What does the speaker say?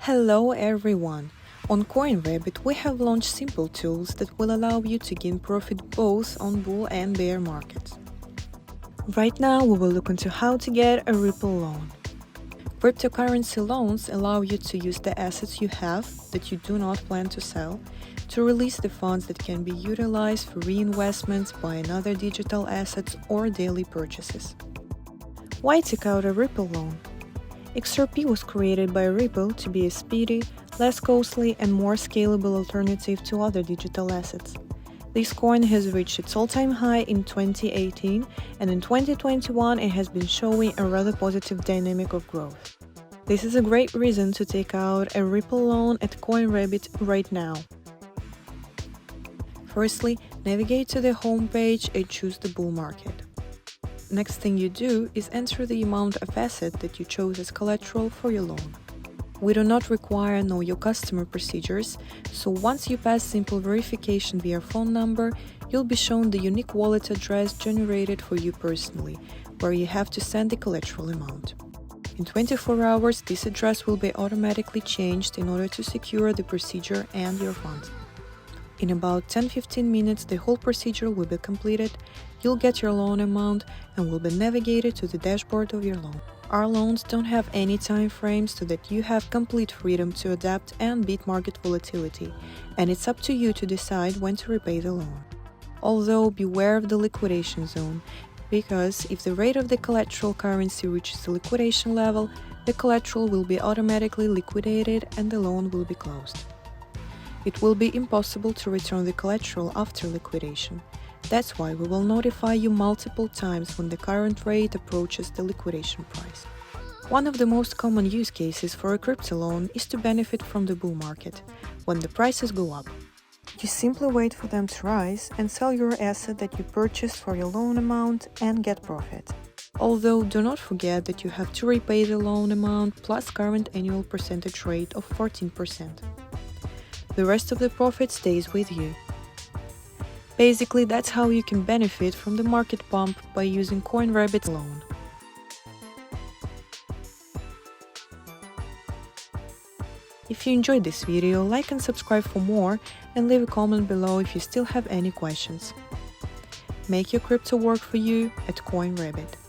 Hello everyone! On CoinRabbit, we have launched simple tools that will allow you to gain profit both on bull and bear markets. Right now, we will look into how to get a Ripple loan. Cryptocurrency loans allow you to use the assets you have that you do not plan to sell to release the funds that can be utilized for reinvestments, buying other digital assets, or daily purchases. Why take out a Ripple loan? XRP was created by Ripple to be a speedy, less costly, and more scalable alternative to other digital assets. This coin has reached its all-time high in 2018, and in 2021 it has been showing a rather positive dynamic of growth. This is a great reason to take out a Ripple loan at CoinRabbit right now. Firstly, navigate to the home page and choose the bull market. Next thing you do is enter the amount of asset that you chose as collateral for your loan. We do not require know your customer procedures, so once you pass simple verification via phone number, you'll be shown the unique wallet address generated for you personally, where you have to send the collateral amount. In 24 hours, this address will be automatically changed in order to secure the procedure and your funds. In about 10-15 minutes, the whole procedure will be completed, you'll get your loan amount and will be navigated to the dashboard of your loan. Our loans don't have any time frames, so that you have complete freedom to adapt and beat market volatility, and it's up to you to decide when to repay the loan. Although beware of the liquidation zone, because if the rate of the collateral currency reaches the liquidation level, the collateral will be automatically liquidated and the loan will be closed. It will be impossible to return the collateral after liquidation. That's why we will notify you multiple times when the current rate approaches the liquidation price. One of the most common use cases for a crypto loan is to benefit from the bull market, when the prices go up. You simply wait for them to rise and sell your asset that you purchased for your loan amount and get profit. Although do not forget that you have to repay the loan amount plus current annual percentage rate of 14%. The rest of the profit stays with you. Basically, that's how you can benefit from the market pump by using CoinRabbit loan. If you enjoyed this video, like and subscribe for more and leave a comment below if you still have any questions. Make your crypto work for you at CoinRabbit.